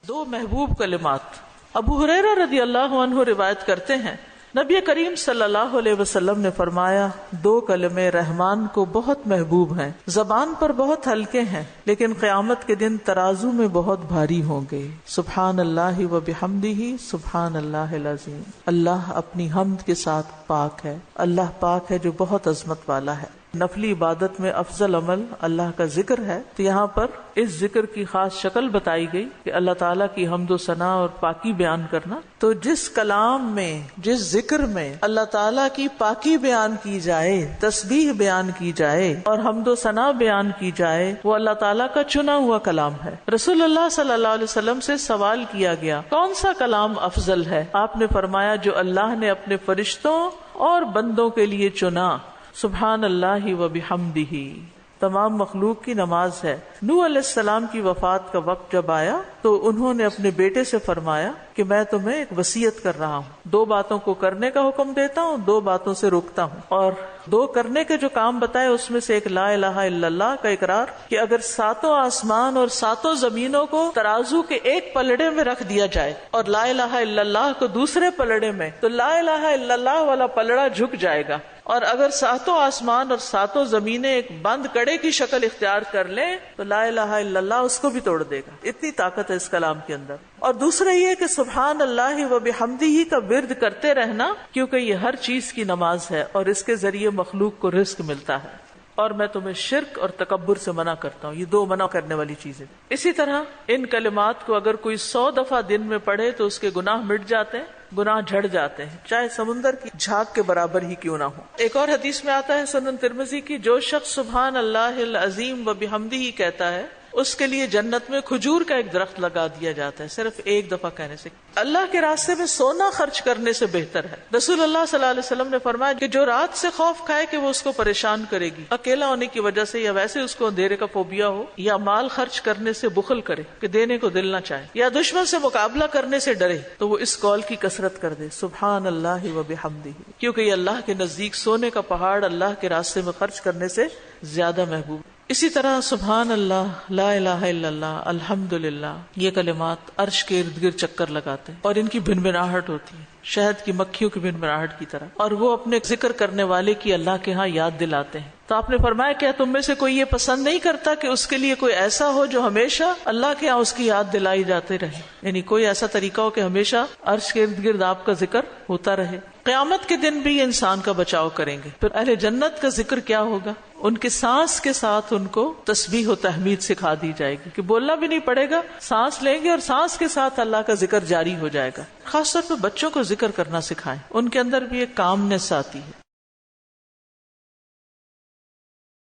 دو محبوب کلمات۔ ابو ہریرہ رضی اللہ عنہ روایت کرتے ہیں، نبی کریم صلی اللہ علیہ وسلم نے فرمایا، دو کلمے رحمان کو بہت محبوب ہیں، زبان پر بہت ہلکے ہیں، لیکن قیامت کے دن ترازو میں بہت بھاری ہوں گے۔ سبحان اللہ و بحمدہ، سبحان اللہ العظیم۔ اللہ اپنی حمد کے ساتھ پاک ہے، اللہ پاک ہے جو بہت عظمت والا ہے۔ نفلی عبادت میں افضل عمل اللہ کا ذکر ہے، تو یہاں پر اس ذکر کی خاص شکل بتائی گئی کہ اللہ تعالیٰ کی حمد و ثنا اور پاکی بیان کرنا۔ تو جس کلام میں، جس ذکر میں اللہ تعالیٰ کی پاکی بیان کی جائے، تسبیح بیان کی جائے اور حمد و ثنا بیان کی جائے، وہ اللہ تعالیٰ کا چنا ہوا کلام ہے۔ رسول اللہ صلی اللہ علیہ وسلم سے سوال کیا گیا، کون سا کلام افضل ہے؟ آپ نے فرمایا، جو اللہ نے اپنے فرشتوں اور بندوں کے لیے چنا۔ سبحان اللہ و بحمدہ تمام مخلوق کی نماز ہے۔ نوح علیہ السلام کی وفات کا وقت جب آیا تو انہوں نے اپنے بیٹے سے فرمایا کہ میں تمہیں ایک وصیت کر رہا ہوں، دو باتوں کو کرنے کا حکم دیتا ہوں، دو باتوں سے روکتا ہوں، اور دو کرنے کے جو کام بتائے اس میں سے ایک لا الہ الا اللہ کا اقرار، کہ اگر ساتوں آسمان اور ساتوں زمینوں کو ترازو کے ایک پلڑے میں رکھ دیا جائے اور لا الہ الا اللہ کو دوسرے پلڑے میں، تو لا الہ الا اللہ والا پلڑا جھک جائے گا، اور اگر ساتوں آسمان اور ساتوں زمینیں ایک بند کڑے کی شکل اختیار کر لیں تو لا الہ الا اللہ اس کو بھی توڑ دے گا۔ اتنی طاقت ہے اس کلام کے اندر۔ اور دوسرا یہ کہ سبحان اللہ و بحمدہ کا ورد کرتے رہنا، کیونکہ یہ ہر چیز کی نماز ہے اور اس کے ذریعے مخلوق کو رزق ملتا ہے۔ اور میں تمہیں شرک اور تکبر سے منع کرتا ہوں، یہ دو منع کرنے والی چیزیں۔ اسی طرح ان کلمات کو اگر کوئی 100 دفعہ دن میں پڑھے تو اس کے گناہ مٹ جاتے ہیں، گناہ جھڑ جاتے ہیں، چاہے سمندر کی جھاگ کے برابر ہی کیوں نہ ہو۔ ایک اور حدیث میں آتا ہے سنن ترمذی کی، جو شخص سبحان اللہ العظیم و بحمدہ کہتا ہے اس کے لیے جنت میں کھجور کا ایک درخت لگا دیا جاتا ہے، صرف ایک دفعہ کہنے سے۔ اللہ کے راستے میں سونا خرچ کرنے سے بہتر ہے۔ رسول اللہ صلی اللہ علیہ وسلم نے فرمایا کہ جو رات سے خوف کھائے کہ وہ اس کو پریشان کرے گی، اکیلا ہونے کی وجہ سے، یا ویسے اس کو اندھیرے کا فوبیا ہو، یا مال خرچ کرنے سے بخل کرے کہ دینے کو دل نہ چاہے، یا دشمن سے مقابلہ کرنے سے ڈرے، تو وہ اس قول کی کثرت کر دے، سبحان اللہ و بحمدہ، کیونکہ یہ اللہ کے نزدیک سونے کا پہاڑ اللہ کے راستے میں خرچ کرنے سے زیادہ محبوب۔ اسی طرح سبحان اللہ، لا الہ الا اللہ، الحمدللہ، یہ کلمات عرش کے ارد گرد چکر لگاتے ہیں اور ان کی بھنبھناہٹ ہوتی ہے شہد کی مکھیوں کی بھنبھناہٹ کی طرح، اور وہ اپنے ذکر کرنے والے کی اللہ کے ہاں یاد دلاتے ہیں۔ تو آپ نے فرمایا، کیا تم میں سے کوئی یہ پسند نہیں کرتا کہ اس کے لیے کوئی ایسا ہو جو ہمیشہ اللہ کے ہاں اس کی یاد دلائی جاتے رہے؟ یعنی کوئی ایسا طریقہ ہو کہ ہمیشہ عرش کے ارد گرد آپ کا ذکر ہوتا رہے۔ قیامت کے دن بھی انسان کا بچاؤ کریں گے۔ پھر اہل جنت کا ذکر کیا ہوگا؟ ان کے سانس کے ساتھ ان کو تسبیح و تحمید سکھا دی جائے گی کہ بولنا بھی نہیں پڑے گا، سانس لیں گے اور سانس کے ساتھ اللہ کا ذکر جاری ہو جائے گا۔ خاص طور پہ بچوں کو ذکر کرنا سکھائیں، ان کے اندر بھی ایک کامنس آتی ہے۔